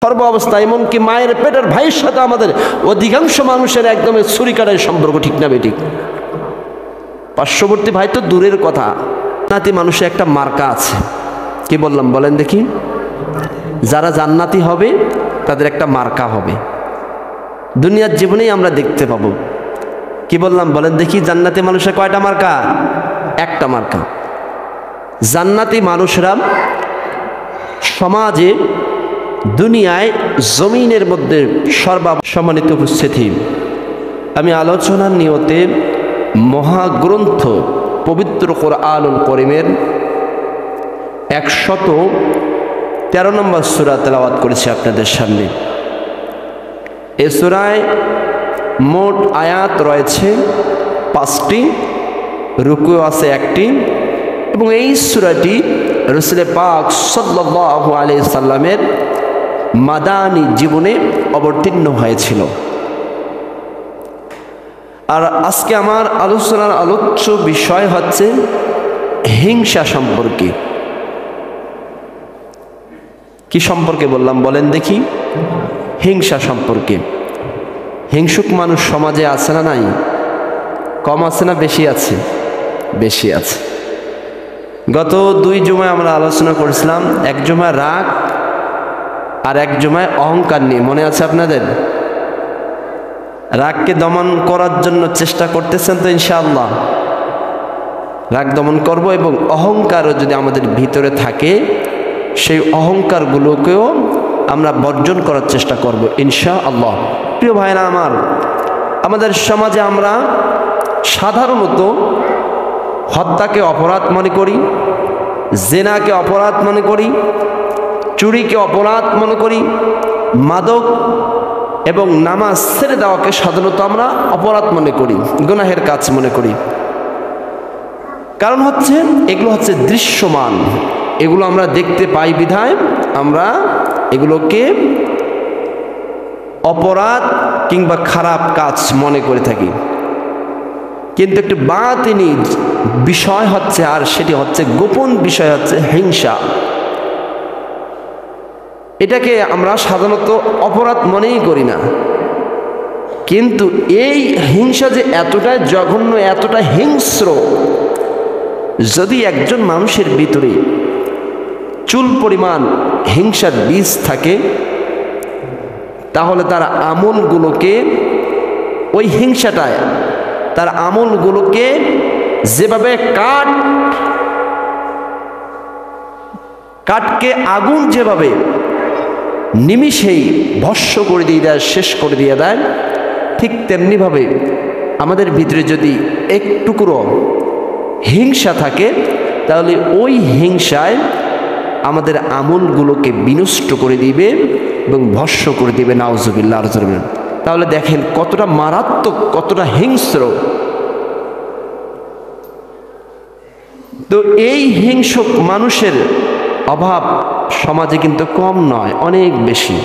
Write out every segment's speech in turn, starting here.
সর্ব অবস্থা, এমনকি মায়ের পেটের ভাইয়ের সাথে আমাদের অধিকাংশ মানুষের একদমই ছুরিকাটাই সম্পর্ক, ঠিক না বেঠিক? পার্শ্ববর্তী ভাই তো দূরের কথা, জান্নাতি মানুষের একটা মার্কা আছে। কি বললাম বলেন দেখি? যারা জান্নাতি হবে তাদের একটা মার্কা হবে, দুনিয়ার জীবনেই আমরা দেখতে পাবো। কি বললাম বলেন দেখি? জান্নাতি মানুষের কয়টা মার্কা? একটা মার্কা। জান্নাতি মানুষরা সমাজে, দুনিয়ায়, জমিনের মধ্যে সর্বসম্মানিত উপস্থিতি। আমি আলোচনার নিয়তে মহাগ্রন্থ পবিত্র কোরআনুল কারীমের 113 নম্বর সূরা তেলাওয়াত করেছি আপনাদের সামনে। এই সূরায় মোট আয়াত রয়েছে 5টি, রুকু আছে 1টি, এবং এই সূরাটি রাসূল পাক সাল্লাল্লাহু আলাইহি সাল্লামের মাদানী জীবনে অবতীর্ণ হয়েছিল। আর আজকে আমার আলোচনার আলোচ্য বিষয় হচ্ছে হিংসা সম্পর্কে। কি সম্পর্কে বললাম বলেন দেখি? হিংসা সম্পর্কে। হিংসুক মানুষ সমাজে আছে না নাই? কম আছে না বেশি আছে? বেশি আছে। গত 2 জুমায় আমরা আলোচনা করেছিলাম, এক জুমায় রাগ আর এক জুমায় অহংকার নিয়ে, মনে আছে আপনাদের? রাগকে দমন করার জন্য চেষ্টা করতেছেন তো ইনশাআল্লাহ? রাগ দমন করব, এবং অহংকারও যদি আমাদের ভিতরে থাকে সেই অহংকারগুলোকেও আমরা বর্জন করার চেষ্টা করব ইনশাআল্লাহ। প্রিয় ভাইরা আমার, আমাদের সমাজে আমরা সাধারণত হত্যাকে অপরাধ মনে করি, জেনাকে অপরাধ মনে করি, চুরিকে অপরাধ মনে করি, মাদক এবং নামাজ ছেড়ে দেওয়াকে সাধারণত আমরা অপরাধ মনে করি, গুনাহের কাজ মনে করি। কারণ হচ্ছে এগুলো হচ্ছে দৃশ্যমান, এগুলো আমরা দেখতে পাই বিধায় আমরা এগুলোকে অপরাধ কিংবা খারাপ কাজ মনে করে থাকি। কিন্তু একটি বাতিনি বিষয় হচ্ছে, আর সেটি হচ্ছে গোপন বিষয় হচ্ছে হিংসা। এটাকে আমরা সাধারণত অপরাধ মনেই করি না, কিন্তু এই হিংসা যে এতটাই জঘন্য, এতটা হিংস্র, যদি একজন মানুষের ভিতরে চুল পরিমাণ হিংসার বীজ থাকে, তাহলে তার আমলগুলোকে, ওই হিংসাটায় তার আমলগুলোকে যেভাবে কাঠকে আগুন যেভাবে নিমিষেই ভস্ম করে দিয়ে দেয়, শেষ করে দিয়ে দেয়, ঠিক তেমনিভাবে আমাদের ভিতরে যদি একটুকুরো হিংসা থাকে, তাহলে ওই হিংসায় আমাদের আমলগুলোকে বিনষ্ট করে দিবে এবং ভস্ম করে দিবে। নাউজুবিল্লাহ। তাহলে দেখেন কতটা মারাত্মক, কতটা হিংস্র। তো এই হিংসুক মানুষের অভাব সমাজে কিন্তু কম নয়, অনেক বেশি।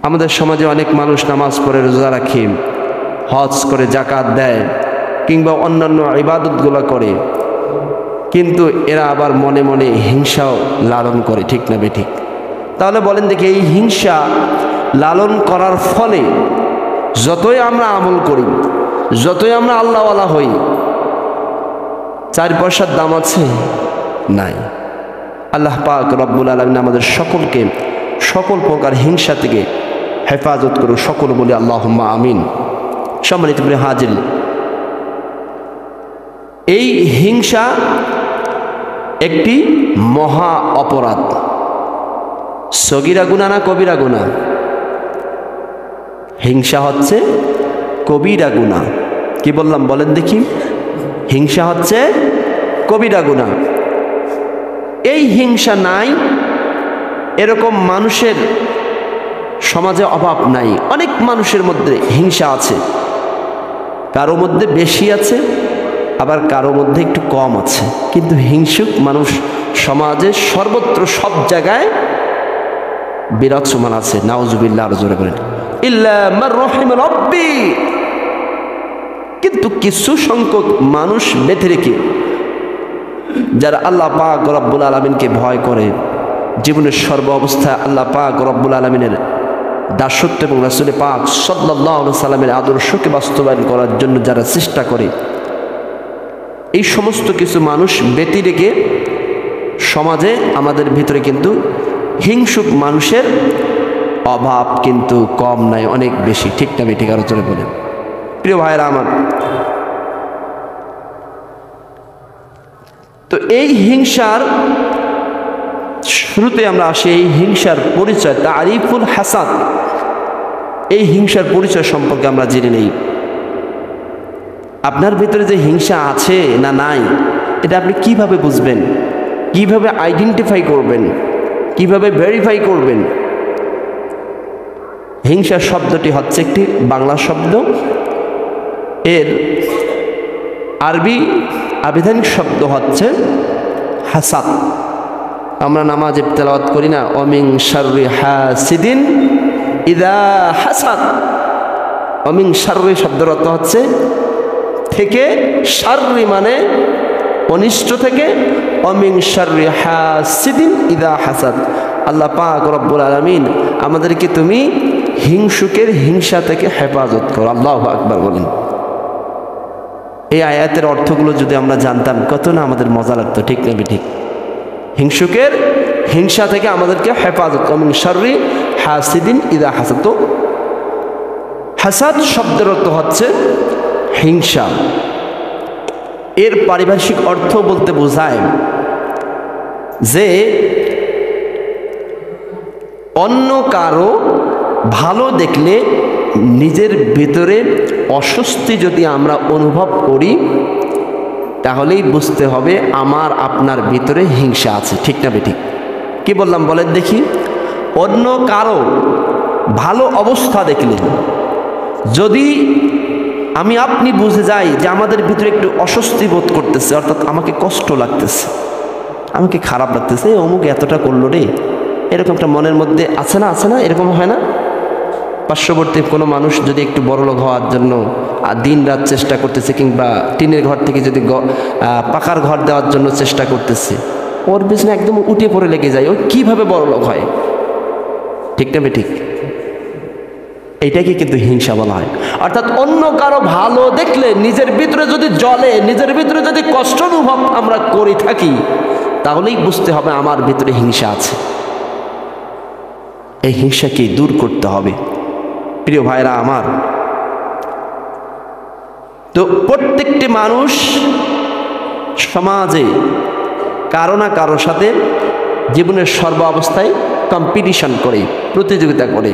আমাদের সমাজে অনেক মানুষ নামাজ পড়ে, রোজা রাখে, হজ করে, যাকাত দেয়, কিংবা অন্যান্য ইবাদতগুলো করে, কিন্তু এরা আবার মনে মনে হিংসাও লালন করে, ঠিক না বেঠিক? তাহলে বলেন দেখি, এই হিংসা লালন করার ফলে যতই আমরা আমল করি, যতই আমরা আল্লাহওয়ালা হই, 4 পয়সার দাম আছে? নাই। আল্লাহ পাক রব্বুল আলামিন আমাদের সকলকে সকল প্রকার হিংসা থেকে হেফাজত করুন। সকল বলি আল্লাহুম্মা আমিন। সম্মানিত প্রিয় হাজির, এই হিংসা একটি মহা অপরাধ। সগীরা গুনাহ না কবিরা গুনাহ? হিংসা হচ্ছে কবিরা গুনাহ। কি বললাম বলেন দেখি? হিংসা হচ্ছে কবিরা গুনাহ। এই হিংসা নাই এরকম মানুষের সমাজে অভাব নাই। অনেক মানুষের মধ্যে হিংসা আছে, কারো মধ্যে বেশি আছে, আবার কারো মধ্যে একটু কম আছে, কিন্তু হিংসুক মানুষ সমাজে সর্বত্র সব জায়গায় বিরাজমান আছে। নাউজুবিল্লাহ। আরো জোরে বলেন ইল্লা মান রাহিমা রাব্বি। কিন্তু কিছু সংখ্যক মানুষ বেঁধে রেখে, যারা আল্লাহ পাক রব্বুল আলামিনকে ভয় করে, জীবনের সর্ব অবস্থায় আল্লাহ পাক রব্বুল আলামিনের দাসত্ব এবং রাসূল পাক সাল্লাল্লাহু আলাইহি সাল্লামের আদর্শকে বাস্তবায়ন করার জন্য যারা চেষ্টা করে, এই সমস্ত কিছু মানুষ ব্যতি রেখে সমাজে আমাদের ভিতরে কিন্তু হিংসুক মানুষের অভাব কিন্তু কম নাই, অনেক বেশি। ঠিক না ঠিক আরো জোরে বলেন। প্রিয় ভাইরা আমার, তো এই হিংসার শুরুতে আমরা আসি, এই হিংসার পরিচয়, তারিফুল হাসাদ, এই হিংসার পরিচয় সম্পর্কে আমরা জেনে নেই। আপনার ভিতরে যে হিংসা আছে না নাই, এটা আপনি কিভাবে বুঝবেন, কিভাবে আইডেন্টিফাই করবেন, কিভাবে ভেরিফাই করবেন? হিংসা শব্দটি হচ্ছে একটি বাংলা শব্দ, এর আরবি আবিধানিক শব্দ হচ্ছে হাসাদ। আমরা নামাজে তেলাওয়াত করি না, অমিন শাররি হাসিদিন ইদা হাসাদ। অমিন শাররি শব্দের অর্থ হচ্ছে থেকে, শাররি মানে অনিষ্ট থেকে, অমিন শাররি হাসিদিন ইদা হাসাদ। আল্লাহ পাক রব্বুল আলামিন আমাদেরকে তুমি হিংসুকের হিংসা থেকে হেফাজত করো। আল্লাহু আকবার বলেন। এই আয়াতের অর্থগুলো যদি আমরা জানতাম কত না আমাদের মজা লাগতো। ঠিক না ঠিক? হিংসুকের হিংসা থেকে আমাদেরকে হেফাজত, মিন শাররি হাসিদিন ইদা হাসাদ। তো হাসাদ শব্দের অর্থ হচ্ছে হিংসা। এর পারিভাষিক অর্থ বলতে বোঝায় যে অন্য কারো ভালো দেখলে নিজের ভিতরে অস্বস্তি যদি আমরা অনুভব করি, তাহলেই বুঝতে হবে আমার আপনার ভিতরে হিংসা আছে। ঠিক না বেঠিক? কি বললাম বলেন দেখি? অন্য কারো ভালো অবস্থা দেখলে যদি আমি আপনি বুঝে যাই যে আমাদের ভিতরে একটু অস্বস্তি বোধ করতেছে, অর্থাৎ আমাকে কষ্ট লাগতেছে, আমাকে খারাপ লাগতেছে, অমুক এতটা করলো রে, এরকম একটা মনের মধ্যে আছে না, আছে না? এরকম হয় না? পার্শ্ববর্তী কোনো মানুষ যদি একটু বড়লোক হওয়ার জন্য দিন রাত চেষ্টা করতেছে, কিংবা টিনের ঘর থেকে যদি পাকার ঘর দেওয়ার জন্য চেষ্টা করতেছে, ওর পিছনে একদম উঠে পড়ে লেগে যায়, ও কীভাবে বড়লোক হয়। ঠিক না ঠিক? এইটাকে কিন্তু হিংসা বলা হয়। অর্থাৎ অন্য কারো ভালো দেখলে নিজের ভিতরে যদি জ্বলে, নিজের ভিতরে যদি কষ্ট অনুভব আমরা করে থাকি, তাহলেই বুঝতে হবে আমার ভিতরে হিংসা আছে। এই হিংসাকে দূর করতে হবে। প্রিয় ভাইরা আমার, তো প্রত্যেকটি মানুষ সমাজে কারো না কারো সাথে জীবনের সর্ব অবস্থায় কম্পিটিশন করে, প্রতিযোগিতা করে,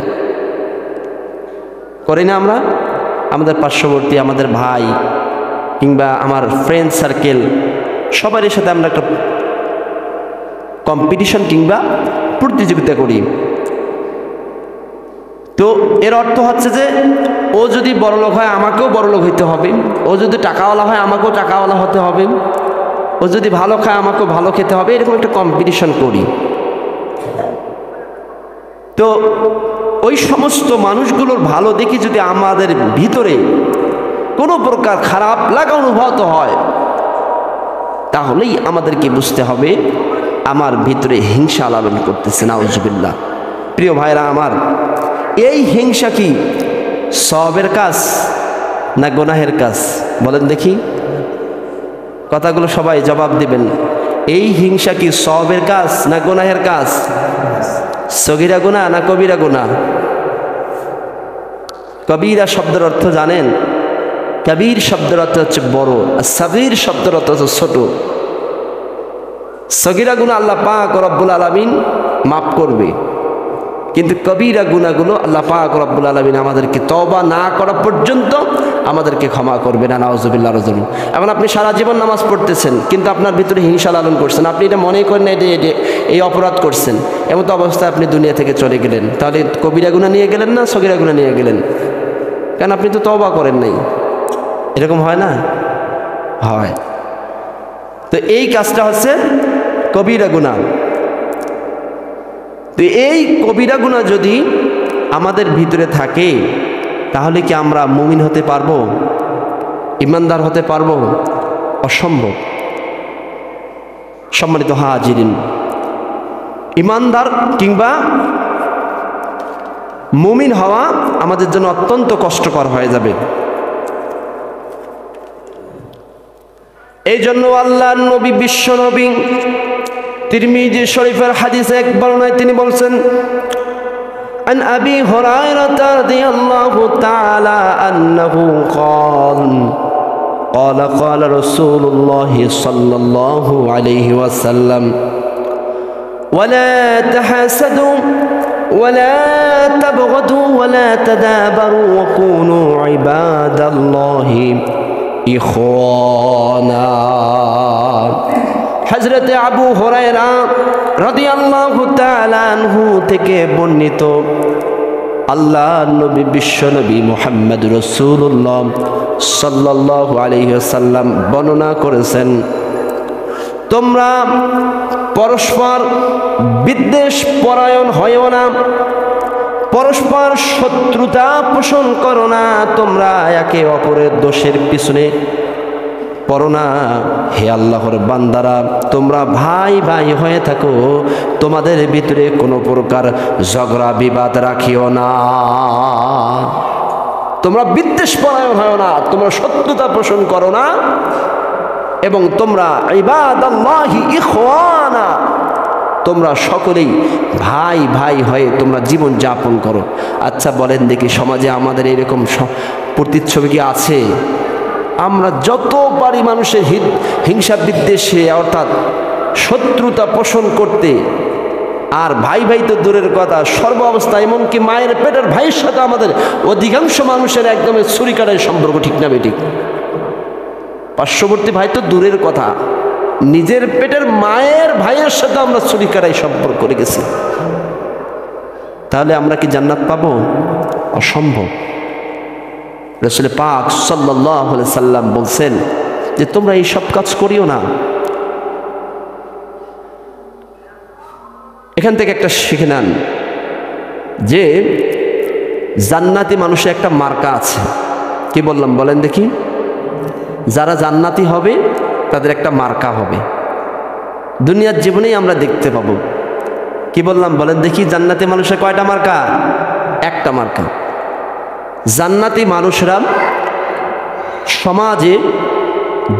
করি না আমরা? আমাদের পার্শ্ববর্তী, আমাদের ভাই, কিংবা আমার ফ্রেন্ড সার্কেল, সবার সাথে আমরা একটা কম্পিটিশন কিংবা প্রতিযোগিতা করি। তো এর অর্থ হচ্ছে যে ও যদি বড়লোক হয় আমাকেও বড়লোক হইতে হবে, ও যদি টাকাওয়ালা হয় আমাকেও টাকাওয়ালা হতে হবে, ও যদি ভালো খায় আমাকেও ভালো খেতে হবে, এরকম একটা কম্পিটিশন করি। তো ওই সমস্ত মানুষগুলোর ভালো দেখি যদি আমাদের ভিতরে কোনো প্রকার খারাপ লাগা অনুভূত হয়, তাহলেই আমাদেরকে বুঝতে হবে আমার ভিতরে হিংসা লালন করতেছে। নাউজুবিল্লাহ। প্রিয় ভাইরা আমার, এই হিংসা কি সওয়াবের কাজ না গুনাহের কাজ? বলেন দেখি, কথাগুলো সবাই জবাব দিবেন। এই হিংসা কি সওয়াবের কাজ না গুনাহের কাজ? সগীরা গুনাহ না কবিরা গুনাহ? কবিরা শব্দের অর্থ জানেন? কবির শব্দের অর্থ হচ্ছে বড়, আর সগীর শব্দের অর্থ হচ্ছে ছোট। সগীরা গুনাহ আল্লাহ পাক রব্বুল আলামিন মাফ করবে, কিন্তু কবিরা গুনাহগুলো আল্লাহ পাক রব্বুল আলামিন আমাদেরকে তওবা না করা পর্যন্ত আমাদেরকে ক্ষমা করবে না। নাউজুবিল্লাহ রাজুল। এখন আপনি সারা জীবন নামাজ পড়তেছেন, কিন্তু আপনার ভিতরে হিংসা লালন করছেন, আপনি এটা মনে করেন না এই অপরাধ করছেন, এমন তো অবস্থায় আপনি দুনিয়া থেকে চলে গেলেন, তাহলে কবিরা গুনাহ নিয়ে গেলেন না সগীরা গুনাহ নিয়ে গেলেন? কারণ আপনি তো তওবা করেন নাই। এরকম হয় না? হয়। তো এই কাজটা হচ্ছে কবিরা গুনাহ। তো এই কবিরা গুনাহ যদি আমাদের ভিতরে থাকে, তাহলে কি আমরা মুমিন হতে পারবো, ইমানদার হতে পারবো? অসম্ভব। সম্মানিত হাজিরিন, ইমানদার কিংবা মুমিন হওয়া আমাদের জন্য অত্যন্ত কষ্টকর হয়ে যাবে। এই জন্য আল্লাহর নবী বিশ্ব নবী তিরমিজি শরীফের হাদিসে এক বর্ণনায় তিনি বলছেন, عن أبي هريرة رضي الله تعالى عنه قال قال رسول الله صلى الله عليه وسلم ولا تحاسدوا ولا تبغضوا ولا تدابروا وكونوا عباد الله إخوانا। হযরত আবু হুরায়রা রাদিয়াল্লাহু তাআলা আনহু থেকে বর্ণিত, আল্লাহর নবী বিশ্ব নবী মুহাম্মদ রাসূলুল্লাহ সাল্লাল্লাহু আলাইহি ওয়াসাল্লাম বর্ণনা করেছেন, তোমরা পরস্পর বিদ্বেষ পরায়ণ হয়ো না, পরস্পর শত্রুতা পোষণ করো না, তোমরা একে অপরের দোষের পিছনে পড়ো না। হে আল্লাহর বান্দারা, তোমরা ভাই ভাই হয়ে থাকো, তোমাদের ভিতরে কোনো প্রকার ঝগড়া বিবাদ রাখিও না, তোমরা বিদ্বেষ পরায়ণ হয় না, তোমরা শত্রুতা পোষণ করো না, এবং তোমরা ইবাদাল্লাহি ইখওয়ানা, তোমরা সকলেই ভাই ভাই হয়ে তোমরা জীবন যাপন করো। আচ্ছা বলেন দেখি, সমাজে আমাদের এরকম প্রতিচ্ছবি কি আছে? আমরা যত পারি মানুষের হিংসা বিদ্বেষে অর্থাৎ শত্রুতা পোষণ করতে, আর ভাই ভাই তো দূরের কথা, সর্ব অবস্থা এমনকি মায়ের পেটের ভাইয়ের সাথে আমাদের অধিকাংশ মানুষের একদমই ছুরিকাটাই সম্পর্ক, ঠিক না বেঠিক? পার্শ্ববর্তী ভাই তো দূরের কথা, নিজের পেটের মায়ের ভাইয়ের সাথে আমরা ছুরিকাটাই সম্পর্ক রেখেছি। তাহলে আমরা কি জান্নাত পাবো? অসম্ভব। রাসূল পাক সাল্লাল্লাহু আলাইহি সাল্লাম বলছেন যে তোমরা এই সব কাজ করিও না। এখান থেকে একটা শিখে নেন যে জান্নাতি মানুষের একটা মার্কা আছে। কি বললাম বলেন দেখি? যারা জান্নাতি হবে তাদের একটা মার্কা হবে, দুনিয়ার জীবনেই আমরা দেখতে পাবো। কি বললাম বলেন দেখি? জান্নাতি মানুষের কয়টা মার্কা? একটা মার্কা। জান্নাতি মানুষরা সমাজে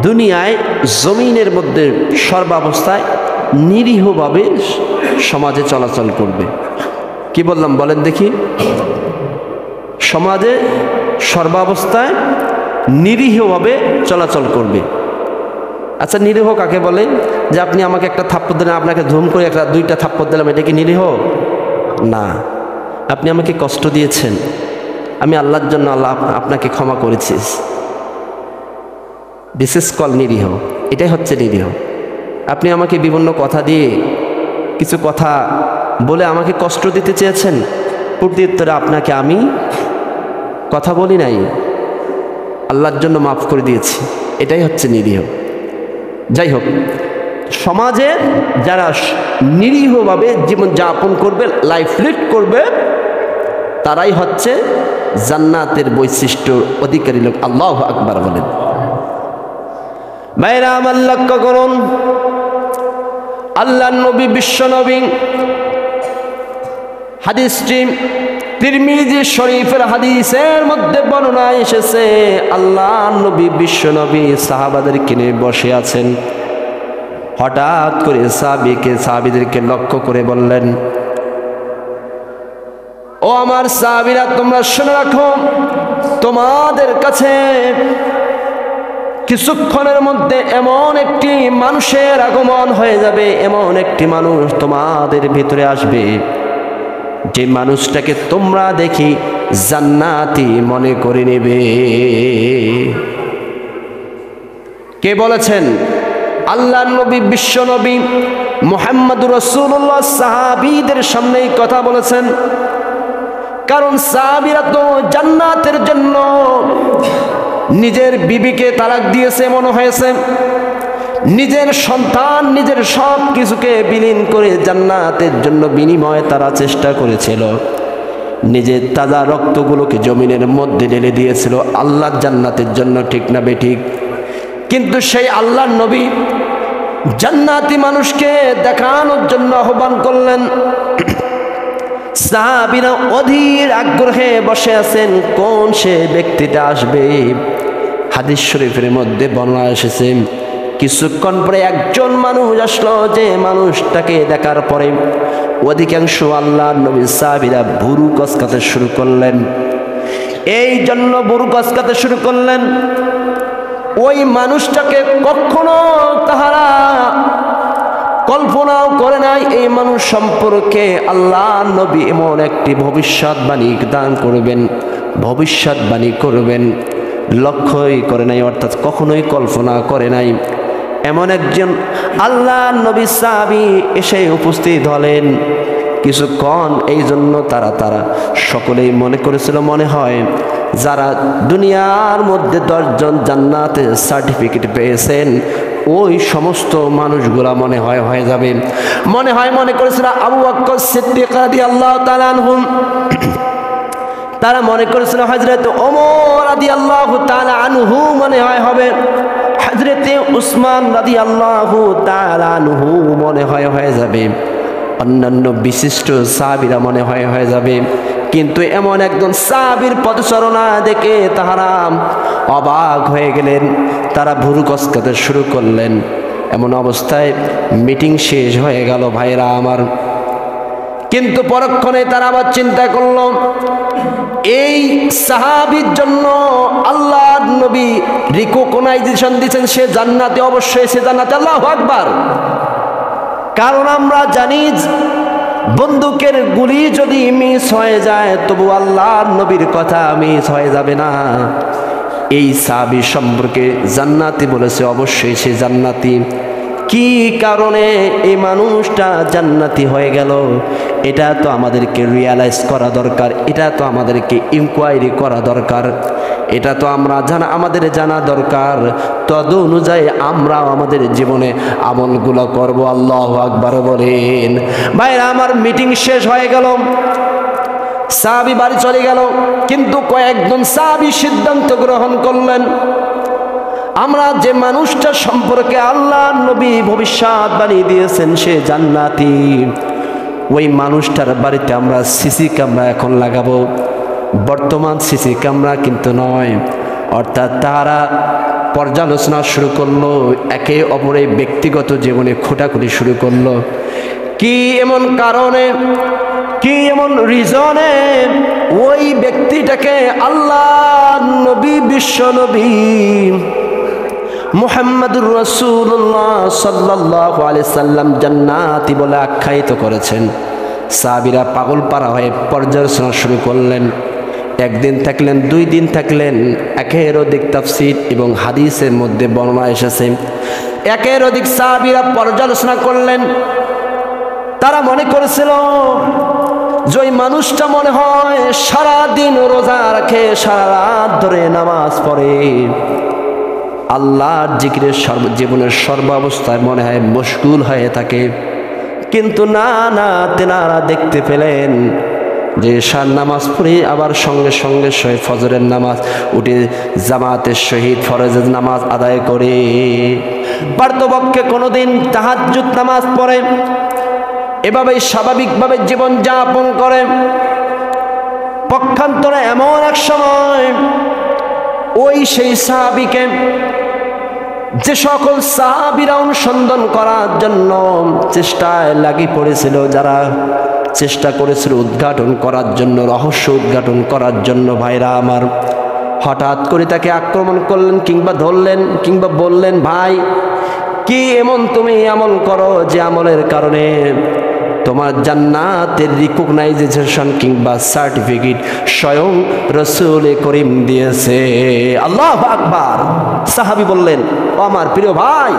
দুনিয়ায় জমিনের মধ্যে সর্বাবস্থায় নিরীহভাবে সমাজে চলাচল করবে। কি বললাম বলেন দেখি? সমাজে সর্বাবস্থায় নিরীহভাবে চলাচল করবে। আচ্ছা, নিরীহ কাকে বলে? যে আপনি আমাকে একটা থাপ্পড় দিলেন, আপনাকে ধুম করে একটা দুইটা থাপ্পড় দিলাম, এটা কি নিরীহ? না। আপনি আমাকে কষ্ট দিয়েছেন, আমি আল্লাহর জন্য আল্লাহ আপনাকে ক্ষমা করেছি, দিস ইজ কল নিরীহ। এটাই হচ্ছে নিরীহ। আপনি আমাকে বিভিন্ন কথা দিয়ে কিছু কথা বলে আমাকে কষ্ট দিতে চেয়েছেন, প্রত্যুত্তরে আপনাকে আমি কথা বলি নাই, আল্লাহর জন্য মাফ করে দিয়েছি, এটাই হচ্ছে নিরীহ। যাই হোক, সমাজে যারা নিরীহভাবে জীবন যাপন করবে, লাইফ লিড করবে, তারাই হচ্ছে জান্নাতের বৈশিষ্ট্য অধিকারী লোক। আল্লাহু আকবার বলেন। ভাইরা আমার লক্ষ্য করুন, আল্লাহর নবী বিশ্ব নবী, হাদিসটি তিরমিজি শরীফের হাদিসের মধ্যে বর্ণনা এসেছে, আল্লাহর নবী বিশ্ব নবী সাহাবাদেরকে নিয়ে বসে আছেন। হঠাৎ করে সাহাবীদেরকে লক্ষ্য করে বললেন, ও আমার সাহাবীরা, তোমরা শুনে রাখো, তোমাদের কাছে কিছুক্ষণের মধ্যে এমন একটি মানুষের আগমন হয়ে যাবে, এমন একটি মানুষ তোমাদের ভিতরে আসবে, যে মানুষটাকে তোমরা দেখি জান্নাতি মনে করে নেবে। কে বলেছেন? আল্লাহর নবী বিশ্ব নবী মুহাম্মদুর রাসূলুল্লাহ সাহাবীদের সামনেই কথা বলেছেন। কারণ সাহাবীরা তো জান্নাতের জন্য নিজের বিবিকে তালাক দিয়েছে মনে হয়েছে, নিজের সন্তান, নিজের সব কিছুকে বিলীন করে জান্নাতের জন্য বিনিময়ে তারা চেষ্টা করেছিল, নিজের তাজা রক্তগুলোকে জমিনের মধ্যে ঢেলে দিয়েছিল আল্লাহর জান্নাতের জন্য, ঠিক না বেঠিক? কিন্তু সেই আল্লাহর নবী জান্নাতি মানুষকে দেখানোর জন্য আহ্বান করলেন। সাহাবীরা অধীর আগ্রহে বসে আছেন কোন সে ব্যক্তিটা আসবে। হাদিস শরীফের মধ্যে বর্ণনা এসেছে কিছুক্ষণ পরে একজন মানুষ আসলো, যে মানুষটাকে দেখার পরে অধিকাংশ আল্লাহর নবীর সাহাবীরা ভুরু কচকাতে শুরু করলেন। এই জন্য ভুরু কচকাতে শুরু করলেন, ওই মানুষটাকে কখনো তাহারা কল্পনাও করে নাই এই মানুষ সম্পর্কে আল্লাহর নবী এমন একটি ভবিষ্যৎবাণী দান করবেন, ভবিষ্যৎবাণী করবেন, লক্ষ্যই করে নাই, অর্থাৎ কখনোই কল্পনা করে নাই। এমন একজন আল্লাহর নবী সাহাবী এসে উপস্থিত হলেন। কিছুক্ষণ এই জন্য তারা সকলেই মনে করেছিল, মনে হয় যারা দুনিয়ার মধ্যে 10 জন জান্নাতের সার্টিফিকেট পেয়েছেন ওই সমস্ত মানুষগুলা মনে হয় হয়ে যাবে। মনে করেছিল আবু বকর সিদ্দিক রাদিয়াল্লাহু তাআলা আনহু, তারা মনে করেছিল হযরত ওমর রাদিয়াল্লাহু তাআলা আনহু মনে হয় হবে, হযরত উসমান রাদিয়াল্লাহু তাআলা আনহু মনে হয় হয়ে যাবে, অন্যান্য বিশিষ্ট সাহাবীরা মনে হয় হয়ে যাবে। কিন্তু এমন একজন সাহাবীর পদচারণা দেখে তাহারা অবাক হয়ে গেলেন, তারা ভুরু কচকাতে শুরু করলেন। এমন অবস্থায় মিটিং শেষ হয়ে গেল ভাইরা আমার। কিন্তু পরক্ষণে তারা আবার চিন্তা করল, এই সাহাবীর জন্য আল্লাহর নবী রিকগনাইজেশন দিয়েছেন, সে জান্নাতে, অবশ্যই সে জান্নাতে। আল্লাহু আকবার। কারণ আমরা জানি বন্দুকের গুলি যদি মিস হয়ে যায় তবু আল্লাহর নবীর কথা মিস হয়ে যাবে না। এই সাহাবী সম্পর্কে জান্নাতি বলেছে, অবশ্যই সে জান্নাতি। কি কারণে এই মানুষটা জান্নাতি হয়ে গেল এটা তো আমাদেরকে রিয়ালাইজ করা দরকার, এটা তো আমাদেরকে ইনকোয়ারি করা দরকার, এটা তো আমাদের জানা দরকার। তদ অনুযায়ী আমরাও আমাদের জীবনে আমলগুলো করব। আল্লাহু আকবার বলেন। ভাইরা আমার, মিটিং শেষ হয়ে গেল, সাহাবী বাড়ি চলে গেল। কিন্তু কয়েকজন সাহাবী সিদ্ধান্ত গ্রহণ করলেন, আমরা যে মানুষটা সম্পর্কে আল্লাহর নবী ভবিষ্যৎবাণী দিয়েছেন সে জান্নাতি, ওই মানুষটার বাড়িতে আমরা সিসি ক্যামেরা এখন লাগাবো। বর্তমান সিসি ক্যামেরা কিন্তু নয়, অর্থাৎ তারা পর্যালোচনা শুরু করলো, একে অপরের ব্যক্তিগত জীবনে খোঁটাখুটি শুরু করলো। কি এমন কারণে, কি এমন রিজনে ওই ব্যক্তিটাকে আল্লাহর নবী, বিশ্ব নবী মুহাম্মদুর রাসূলুল্লাহ সাল্লাল্লাহু আলাইহি সাল্লাম জান্নাতি বলে আখ্যায়িত করেছেন। সাহাবীরা পাগল পারা হয়ে পর্যালোচনা শুরু করলেন। একদিন থাকলেন, 2 দিন থাকলেন, একের অধিক তাফসীর এবং হাদিসের মধ্যে বর্ণনা এসেছে। একের অধিক সাহাবীরা পর্যালোচনা করলেন। তারা মনে করেছিল যে ওই মানুষটা মনে হয় সারাদিন রোজা রাখে, সারা রাত ধরে নামাজ পড়ে, আল্লাহর জিকিরে জীবনের সর্বাবস্থায় মনে হয় মশগুল হয়ে থাকে। কিন্তু না, তেনারা দেখতে পেলেন যে সার নামাজ পড়ে আবার সঙ্গে সঙ্গে ফজরের নামাজ উঠে জামাতের সহিত ফরজের নামাজ আদায় করে, পার্থপক্ষে কোনোদিন তাহাজ্জুদ নামাজ পড়ে, এভাবেই স্বাভাবিকভাবে জীবন যাপন করে। পক্ষান্তরে এমন এক সময় ওই সেই সাহাবীকে যে সকল সাহাবীরা অনুসন্ধান করার জন্য চেষ্টায় লাগি পড়েছিল, যারা চেষ্টা করেছিল উদ্ঘাটন করার জন্য, রহস্য উদ্ঘাটন করার জন্য, ভাইরা আমার, হঠাৎ করে তাকে আক্রমণ করলেন কিংবা ধরলেন কিংবা বললেন, ভাই কি এমন তুমি আমল করো যে আমলের কারণে তোমার জান্নাতের রিকগনাইজেশন কিংবা সার্টিফিকেট স্বয়ং রাসূল করিম দিয়েছে। আল্লাহু আকবার। সাহাবী বললেন, ও আমার প্রিয় ভাই,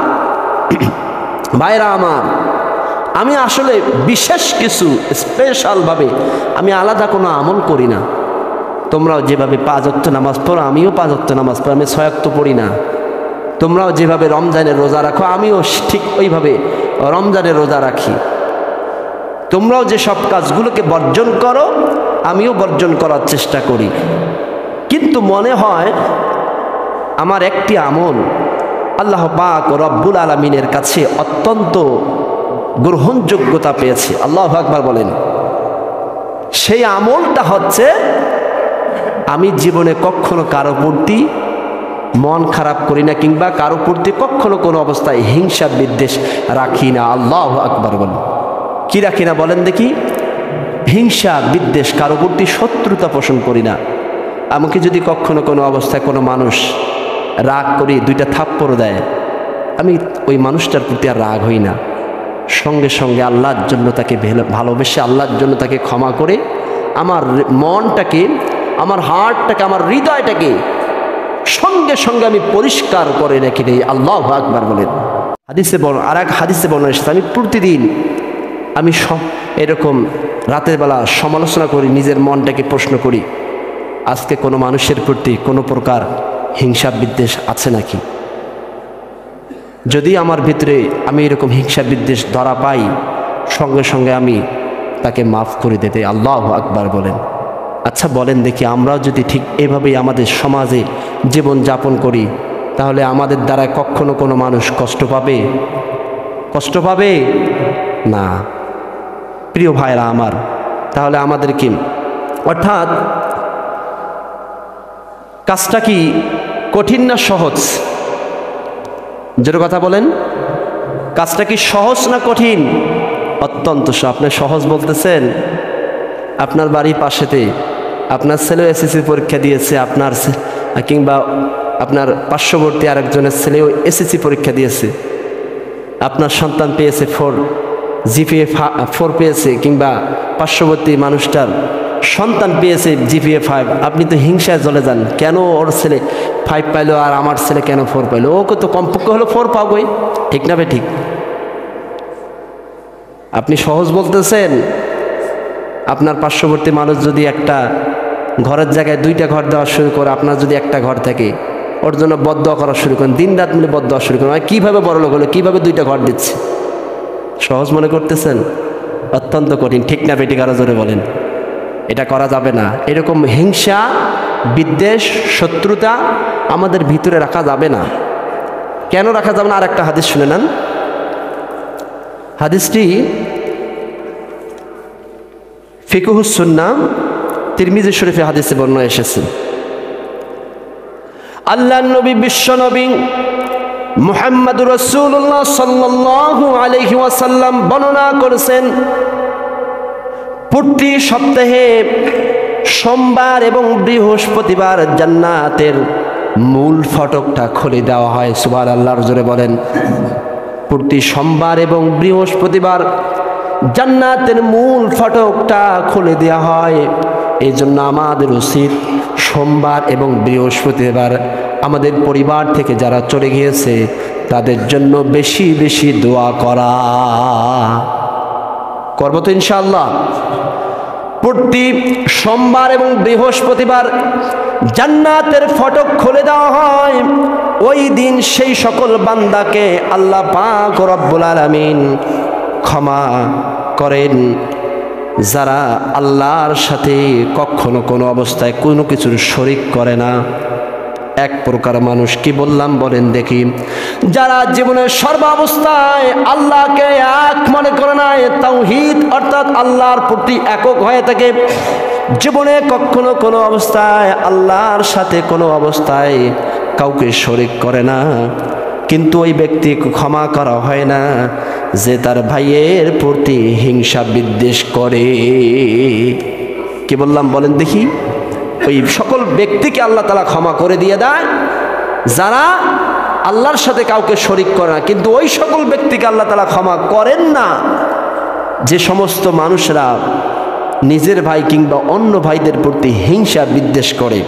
ভাইরা আমার, আমি আসলে বিশেষ কিছু স্পেশালভাবে আমি আলাদা কোনো আমল করি না। তোমরাও যেভাবে 5 ওয়াক্ত নামাজ পড়ো আমিও 5 ওয়াক্ত নামাজ পড়ি, আমি 6 ওয়াক্ত পড়ি না। তোমরাও যেভাবে রমজানের রোজা রাখো আমিও ঠিক ওইভাবে রমজানের রোজা রাখি। তোমরাও যে সব কাজগুলোকে বর্জন করো আমিও বর্জন করার চেষ্টা করি। কিন্তু মনে হয় আমার একটি আমল আল্লাহ পাক রব্বুল আলামিনের কাছে অত্যন্ত গ্রহণযোগ্যতা পেয়েছে। আল্লাহু আকবার বলেন। সেই আমলটা হচ্ছে আমি জীবনে কখনো কারো প্রতি মন খারাপ করি না, কিংবা কারো প্রতি কখনো কোনো অবস্থায় হিংসা বিদ্বেষ রাখি না। আল্লাহু আকবার বলেন। কি রাখি না বলেন দেখি? হিংসা বিদ্বেষ, কারো প্রতি শত্রুতা পোষণ করি না। আমাকে যদি কখনো কোনো অবস্থায় কোনো মানুষ রাগ করি, দুইটা থাপ্পড় দেয়, আমি ওই মানুষটার প্রতি আর রাগ হই না। সঙ্গে সঙ্গে আল্লাহর জন্য তাকে ভালোবেসে আল্লাহর জন্য তাকে ক্ষমা করে আমার মনটাকে, আমার হার্টটাকে, আমার হৃদয়টাকে সঙ্গে সঙ্গে আমি পরিষ্কার করে রেখে দিই। আল্লাহু আকবার বলেন। হাদিসে আর এক হাদিসে বর্ণনা এসেছে, আমি প্রতিদিন আমি এরকম রাতের বেলা সমালোচনা করি, নিজের মনটাকে প্রশ্ন করি, আজকে কোনো মানুষের প্রতি কোনো প্রকার হিংসা বিদ্বেষ আছে নাকি? যদি আমার ভিতরে আমি এরকম হিংসা বিদ্বেষ ধরা পাই, সঙ্গে সঙ্গে আমি তাকে মাফ করে দিতে। আল্লাহু আকবার বলেন। আচ্ছা বলেন দেখি, আমরাও যদি ঠিক এভাবেই আমাদের সমাজে জীবন যাপন করি, তাহলে আমাদের দ্বারা কখনো কোনো মানুষ কষ্ট পাবে? কষ্ট পাবে না। প্রিয় ভাইরা আমার, তাহলে আমাদের কি, অর্থাৎ কাজটা কি কঠিন না সহজ? যেটা কথা বলেন, কাজটা কি সহজ না কঠিন? অত্যন্ত আপনি সহজ বলতেছেন। আপনার বাড়ির পাশেতে আপনার ছেলে এসএসসি পরীক্ষা দিয়েছে, আপনার কিংবা আপনার পার্শ্ববর্তী আরেকজনের ছেলেও এসএসসি পরীক্ষা দিয়েছে, আপনার সন্তান পেয়েছে 4, জিপিএ 4 পেয়েছে, কিংবা পার্শ্ববর্তী মানুষটার সন্তান পেয়েছে জিপিএ 5, আপনি তো হিংসায় জ্বলে যান, কেন ওর ছেলে 5 পাইলো আর আমার ছেলে কেন 4 পাইলো? ওকে তো কমপক্ষে হলো 4 পাবোই, ঠিক না ঠিক? আপনি সহজ বলতেছেন। আপনার পার্শ্ববর্তী মানুষ যদি একটা ঘরের জায়গায় 2টা ঘর দেওয়া শুরু করে, আপনার যদি একটা ঘর থাকে, ওর জন্য বদদোয়া করা শুরু করেন, দিন রাত মিলে বদদোয়া শুরু করেন, কীভাবে বড় লোক হলো, কীভাবে 2টা ঘর দিচ্ছে? সহজ মনে করতেছেন? অত্যন্ত কঠিন, ঠিক না বেটি? কারো জোরে বলেন। এটা করা যাবে না। এরকম হিংসা বিদ্বেষ শত্রুতা আমাদের ভিতরে রাখা যাবে না। কেন রাখা যাবে না? আর একটা হাদিস শুনে নেন। হাদিসটি ফিকহুস সুন্নাহ তিরমিজি শরীফে হাদিসে বর্ণনা এসেছে। আল্লাহর নবী, বিশ্ব নবী মুহাম্মদুর রাসূলুল্লাহ সাল্লাল্লাহু আলাইহি ওয়াসাল্লাম বর্ণনা করেছেন, প্রতি সপ্তাহে সোমবার এবং বৃহস্পতিবার জান্নাতের মূল ফটকটা খুলে দেওয়া হয়। সুবহানাল্লাহর জোরে বলেন। প্রতি সোমবার এবং বৃহস্পতিবার জান্নাতের মূল ফটকটা খুলে দেওয়া হয়। এই জন্য আমাদের উচিত সোমবার এবং বৃহস্পতিবার আমাদের পরিবার থেকে যারা চলে গিয়েছে তাদের জন্য বেশি বেশি দোয়া করা। করব তো ইনশাআল্লাহ। প্রতি সোমবার এবং বৃহস্পতিবার জান্নাতের ফটক খুলে দেওয়া হয়। ওই দিন সেই সকল বান্দাকে আল্লাহ পাক রব্বুল আলামিন ক্ষমা করেন যারা আল্লাহর সাথে কখনো কোনো অবস্থায় কোনো কিছুর শরিক করে না। এক প্রকার মানুষ, কি বললাম বলেন দেখি? যারা জীবনের সর্বাবস্থায় আল্লাহকে এক মনে করে না, তাওহীদ অর্থাৎ আল্লাহর প্রতি একক হয়ে থাকে, জীবনে কখনো কোনো অবস্থায় আল্লাহর সাথে কোনো অবস্থায় কাউকে শরিক করে না, কিন্তু ওই ব্যক্তি ক্ষমা করা হয় না যে তার ভাইয়ের প্রতি হিংসা বিদ্বেষ করে। কি বললাম বলেন দেখি? ওই সকল ব্যক্তিকে আল্লাহ তাআলা ক্ষমা করে দিয়ে দেয় যারা আল্লাহর সাথে কাউকে শরিক করে না, কিন্তু ওই সকল ব্যক্তিকে আল্লাহ তাআলা ক্ষমা করেন না যে সমস্ত মানুষরা নিজের ভাই কিংবা অন্য ভাইদের প্রতি হিংসা বিদ্বেষ করে।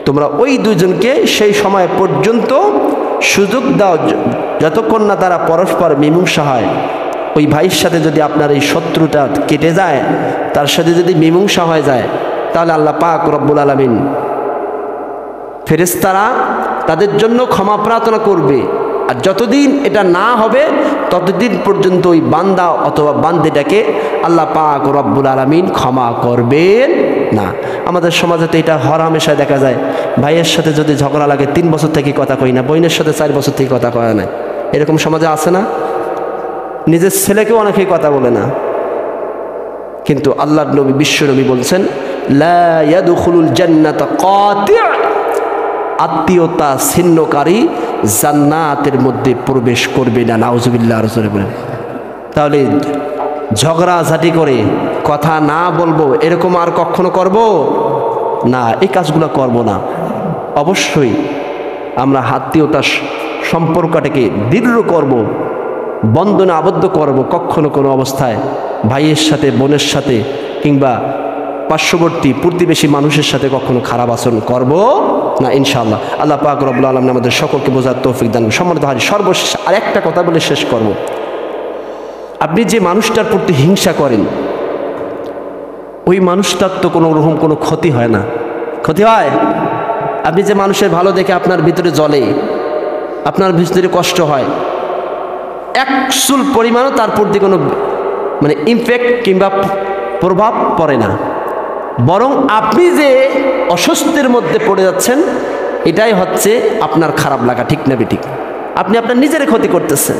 তোমরা ওই দুজনকে সেই সময় পর্যন্ত সুযোগ দাও যতক্ষণ না তারা পরস্পর মীমাংসা হয়। ওই ভাইয়ের সাথে যদি আপনার এই শত্রুতা কেটে যায়, তার সাথে যদি মীমাংসা হয়ে যায়, তাহলে আল্লাহ পাক রব্বুল আলামিন ফেরেশতারা তাদের জন্য ক্ষমা প্রার্থনা করবে। আর যতদিন এটা না হবে ততদিন পর্যন্ত ওই বান্দা অথবা বান্দিটাকে আল্লাহ পাক রব্বুল আলামিন ক্ষমা করবেন না। আমাদের সমাজে তো এটা হরহামেশায় দেখা যায়, ভাইয়ের সাথে যদি ঝগড়া লাগে 3 বছর থেকে কথা কই না, বোনের সাথে 4 বছর থেকে কথা কয় না, এরকম সমাজে আছে না? নিজের ছেলেকেও অনেকেই কথা বলে না। কিন্তু আল্লাহর নবী, বিশ্বনবী বলছেন, লা ইয়াদখুলুল জান্নাতা কাতি', আত্মীয়তা ছিন্নকারী জান্নাতের মধ্যে প্রবেশ করবে না। নাউজুবিল্লাহ। রাসূল বলেন, তাহলে ঝগড়াঝাটি করে কথা না বলবো এরকম আর কখনো করব না, এই কাজগুলো করব না। অবশ্যই আমরা আত্মীয়তার সম্পর্কটাকে দৃঢ় করব, বন্ধনে আবদ্ধ করব। কখনো কোনো অবস্থায় ভাইয়ের সাথে, বোনের সাথে কিংবা পার্শ্ববর্তী প্রতিবেশী মানুষের সাথে কখনো খারাপ আচরণ করব না, ইনশাআল্লাহ। আল্লাহ পাক রব্বুল আলামিন আমাদের সকলকে বোঝার তৌফিক দান। সম্মানিত হাজির, সর্বশেষ আর একটা কথা বলে শেষ করব। আপনি যে মানুষটার প্রতি হিংসা করেন, ওই মানুষটার তো কোনো রকম কোনো ক্ষতি হয় না। ক্ষতি হয়? আপনি যে মানুষের ভালো দেখে আপনার ভিতরে জ্বলে, আপনার ভিতরে কষ্ট হয়, একচুল পরিমাণও তার প্রতি কোনো ইমপ্যাক্ট কিংবা প্রভাব পড়ে না। বরং আপনি যে অস্বস্তির মধ্যে পড়ে যাচ্ছেন, এটাই হচ্ছে আপনার খারাপ লাগা। ঠিক না বেঠিক? আপনি আপনার নিজের ক্ষতি করতেছেন।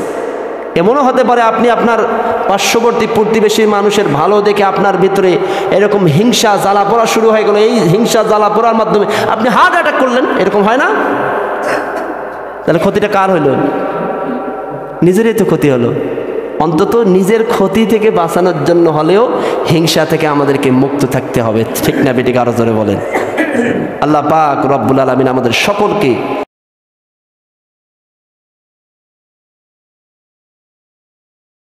এমনও হতে পারে আপনি আপনার পার্শ্ববর্তী প্রতিবেশী মানুষের ভালো দেখে আপনার ভিতরে এরকম হিংসা জ্বালা পোড়া শুরু হয়ে গেল। এই হিংসা জ্বালা পোড়ার মাধ্যমে আপনি হার্ট অ্যাটাক করলেন, এরকম হয় না? তাহলে ক্ষতিটা কার হলো? নিজেরই তো ক্ষতি হলো। অন্তত নিজের ক্ষতি থেকে বাঁচানোর জন্য হলেও হিংসা থেকে আমাদেরকে মুক্ত থাকতে হবে। ঠিক না বেঠিক? আরো জোরে বলেন। আল্লাহ পাক রব্বুল আলামিন আমাদের সকলকে